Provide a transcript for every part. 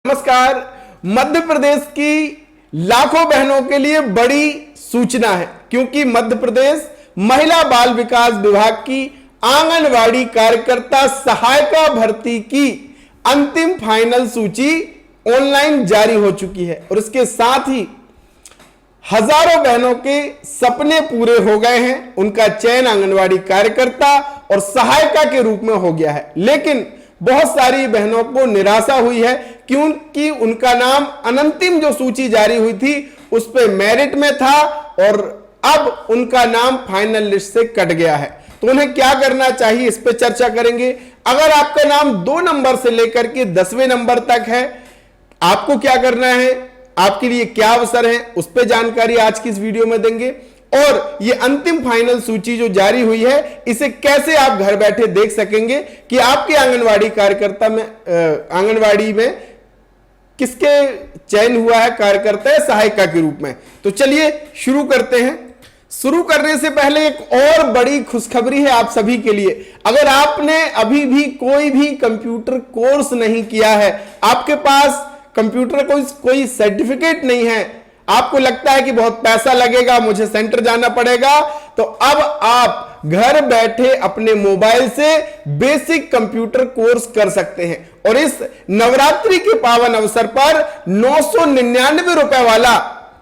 नमस्कार। मध्य प्रदेश की लाखों बहनों के लिए बड़ी सूचना है, क्योंकि मध्य प्रदेश महिला बाल विकास विभाग की आंगनवाड़ी कार्यकर्ता सहायिका भर्ती की अंतिम फाइनल सूची ऑनलाइन जारी हो चुकी है और इसके साथ ही हजारों बहनों के सपने पूरे हो गए हैं। उनका चयन आंगनवाड़ी कार्यकर्ता और सहायिका के रूप में हो गया है, लेकिन बहुत सारी बहनों को निराशा हुई है क्योंकि उनका नाम अनंतिम जो सूची जारी हुई थी उस पे मेरिट में था और अब उनका नाम फाइनल लिस्ट से कट गया है। तो उन्हें क्या करना चाहिए, इस पे चर्चा करेंगे। अगर आपका नाम 2 नंबर से लेकर के 10वें नंबर तक है, आपको क्या करना है, आपके लिए क्या अवसर है, उस पर जानकारी आज की इस वीडियो में देंगे। और ये अंतिम फाइनल सूची जो जारी हुई है, इसे कैसे आप घर बैठे देख सकेंगे कि आपके आंगनवाड़ी कार्यकर्ता में आंगनवाड़ी में किसके चयन हुआ है कार्यकर्ता या सहायिका के रूप में। तो चलिए शुरू करते हैं। शुरू करने से पहले एक और बड़ी खुशखबरी है आप सभी के लिए। अगर आपने अभी भी कोई भी कंप्यूटर कोर्स नहीं किया है, आपके पास कंप्यूटर कोई सर्टिफिकेट नहीं है, आपको लगता है कि बहुत पैसा लगेगा, मुझे सेंटर जाना पड़ेगा, तो अब आप घर बैठे अपने मोबाइल से बेसिक कंप्यूटर कोर्स कर सकते हैं। और इस नवरात्रि के पावन अवसर पर 999 रुपए वाला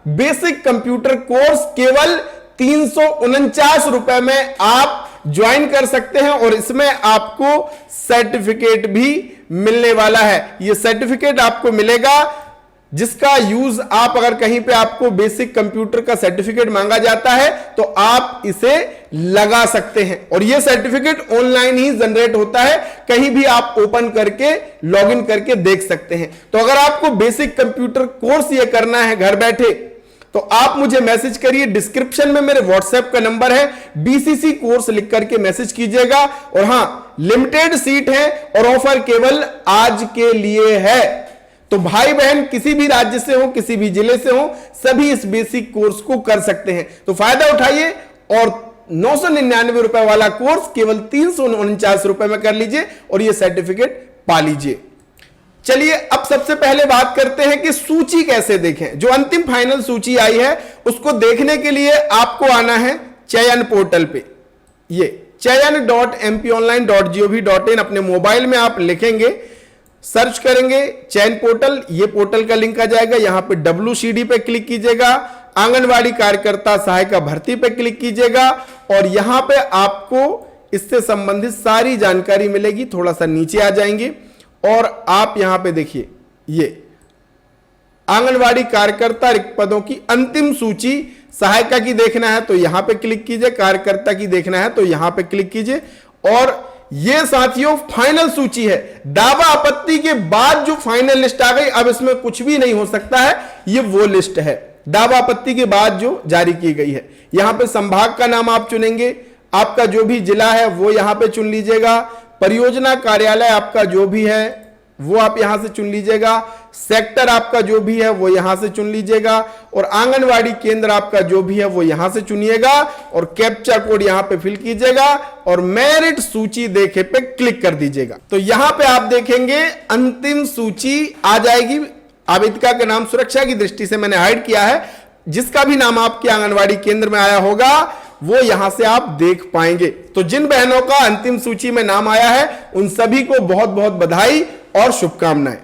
बेसिक कंप्यूटर कोर्स केवल 349 रुपए में आप ज्वाइन कर सकते हैं और इसमें आपको सर्टिफिकेट भी मिलने वाला है। यह सर्टिफिकेट आपको मिलेगा जिसका यूज आप अगर कहीं पे आपको बेसिक कंप्यूटर का सर्टिफिकेट मांगा जाता है तो आप इसे लगा सकते हैं और यह सर्टिफिकेट ऑनलाइन ही जनरेट होता है, कहीं भी आप ओपन करके लॉगिन करके देख सकते हैं। तो अगर आपको बेसिक कंप्यूटर कोर्स ये करना है घर बैठे, तो आप मुझे मैसेज करिए। डिस्क्रिप्शन में मेरे व्हाट्सएप का नंबर है, बीसीसी कोर्स लिख करके मैसेज कीजिएगा। और हां, लिमिटेड सीट है और ऑफर केवल आज के लिए है। तो भाई बहन किसी भी राज्य से हो, किसी भी जिले से हो, सभी इस बेसिक कोर्स को कर सकते हैं। तो फायदा उठाइए और 999 रुपए वाला कोर्स केवल 349 रुपए में कर लीजिए और यह सर्टिफिकेट पा लीजिए। चलिए अब सबसे पहले बात करते हैं कि सूची कैसे देखें। जो अंतिम फाइनल सूची आई है उसको देखने के लिए आपको आना है चयन पोर्टल पे। ये chayan.mponline.gov.in अपने मोबाइल में आप लिखेंगे, सर्च करेंगे चयन पोर्टल, ये पोर्टल का लिंक आ जाएगा। यहां पे WCD पे क्लिक कीजिएगा, आंगनवाड़ी कार्यकर्ता सहायिका भर्ती पे क्लिक कीजिएगा और यहां पे आपको इससे संबंधित सारी जानकारी मिलेगी। थोड़ा सा नीचे आ जाएंगे और आप यहां पे देखिए, ये आंगनवाड़ी कार्यकर्ता रिक्त पदों की अंतिम सूची, सहायिका की देखना है तो यहां पे क्लिक कीजिए, कार्यकर्ता की देखना है तो यहां पे क्लिक कीजिए। और ये साथियों फाइनल सूची है। दावा आपत्ति के बाद जो फाइनल लिस्ट आ गई, अब इसमें कुछ भी नहीं हो सकता है, ये वो लिस्ट है दावा आपत्ति के बाद जो जारी की गई है। यहां पे संभाग का नाम आप चुनेंगे, आपका जो भी जिला है वो यहां पे चुन लीजिएगा, परियोजना कार्यालय आपका जो भी है वो आप यहां से चुन लीजिएगा, सेक्टर आपका जो भी है वो यहां से चुन लीजिएगा और आंगनवाड़ी केंद्र आपका जो भी है वो यहां से चुनिएगा और कैप्चा कोड यहां पे फिल कीजिएगा और मेरिट सूची देखे पे क्लिक कर दीजिएगा। तो यहां पे आप देखेंगे अंतिम सूची आ जाएगी। आवेदिका का नाम सुरक्षा की दृष्टि से मैंने हाइड किया है, जिसका भी नाम आपके आंगनवाड़ी केंद्र में आया होगा वो यहां से आप देख पाएंगे। तो जिन बहनों का अंतिम सूची में नाम आया है उन सभी को बहुत बहुत बधाई और शुभकामनाएं।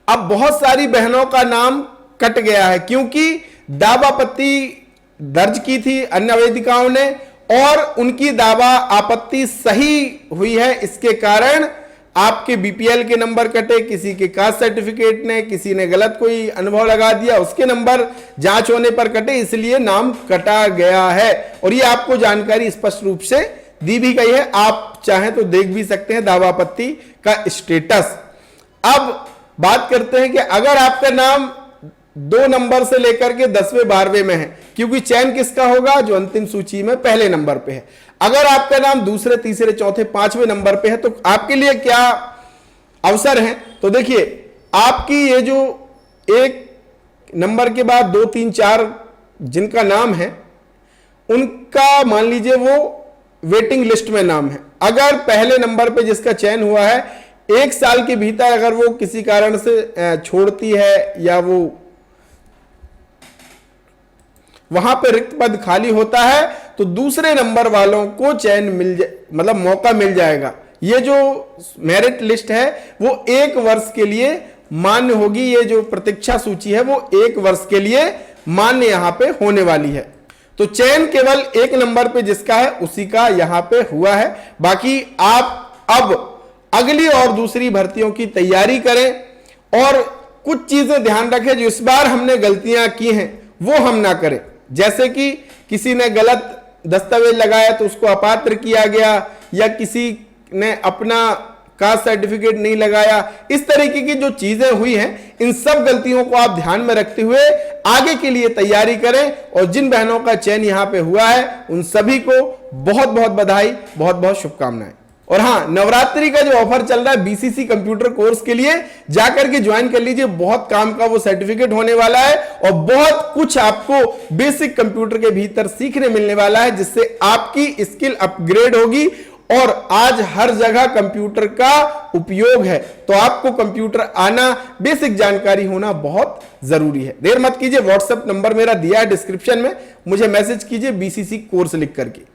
अब बहुत सारी बहनों का नाम कट गया है क्योंकि दावा आपत्ति दर्ज की थी अन्य आवेदिकाओं ने और उनकी दावा आपत्ति सही हुई है। इसके कारण आपके बीपीएल के नंबर कटे, किसी के कास्ट सर्टिफिकेट ने, किसी ने गलत कोई अनुभव लगा दिया, उसके नंबर जांच होने पर कटे, इसलिए नाम कटा गया है। और ये आपको जानकारी स्पष्ट रूप से दी भी गई है, आप चाहें तो देख भी सकते हैं दावा आपत्ति का स्टेटस। अब बात करते हैं कि अगर आपका नाम 2 नंबर से लेकर के 10वें 12वें में है, क्योंकि चयन किसका होगा, जो अंतिम सूची में पहले नंबर पे है। अगर आपका नाम दूसरे, तीसरे, चौथे, 5वें नंबर पे है तो आपके लिए क्या अवसर है। तो देखिए, आपकी ये जो 1 नंबर के बाद 2, 3, 4 जिनका नाम है उनका मान लीजिए वो वेटिंग लिस्ट में नाम है। अगर पहले नंबर पे जिसका चयन हुआ है 1 साल के भीतर अगर वो किसी कारण से छोड़ती है या वो वहां पे रिक्त पद खाली होता है तो दूसरे नंबर वालों को चयन मतलब मौका मिल जाएगा। ये जो मेरिट लिस्ट है वो 1 वर्ष के लिए मान्य होगी। ये जो प्रतीक्षा सूची है वो 1 वर्ष के लिए मान्य यहां पे होने वाली है। तो चयन केवल 1 नंबर पे जिसका है उसी का यहां पे हुआ है। बाकी आप अब अगली और दूसरी भर्तियों की तैयारी करें और कुछ चीजें ध्यान रखें जो इस बार हमने गलतियां की हैं वो हम ना करें। जैसे कि किसी ने गलत दस्तावेज लगाया तो उसको अपात्र किया गया, या किसी ने अपना कास्ट सर्टिफिकेट नहीं लगाया। इस तरीके की जो चीजें हुई हैं इन सब गलतियों को आप ध्यान में रखते हुए आगे के लिए तैयारी करें। और जिन बहनों का चयन यहां पे हुआ है उन सभी को बहुत बहुत बधाई, बहुत बहुत शुभकामनाएं। और हां, नवरात्रि का जो ऑफर चल रहा है बीसीसी कंप्यूटर कोर्स के लिए, जाकर के ज्वाइन कर लीजिए। बहुत काम का वो सर्टिफिकेट होने वाला है और बहुत कुछ आपको बेसिक कंप्यूटर के भीतर सीखने मिलने वाला है, जिससे आपकी स्किल अपग्रेड होगी। और आज हर जगह कंप्यूटर का उपयोग है, तो आपको कंप्यूटर आना, बेसिक जानकारी होना बहुत जरूरी है। देर मत कीजिए, व्हाट्सएप नंबर मेरा दिया है डिस्क्रिप्शन में, मुझे मैसेज कीजिए बीसीसी कोर्स लिख करके।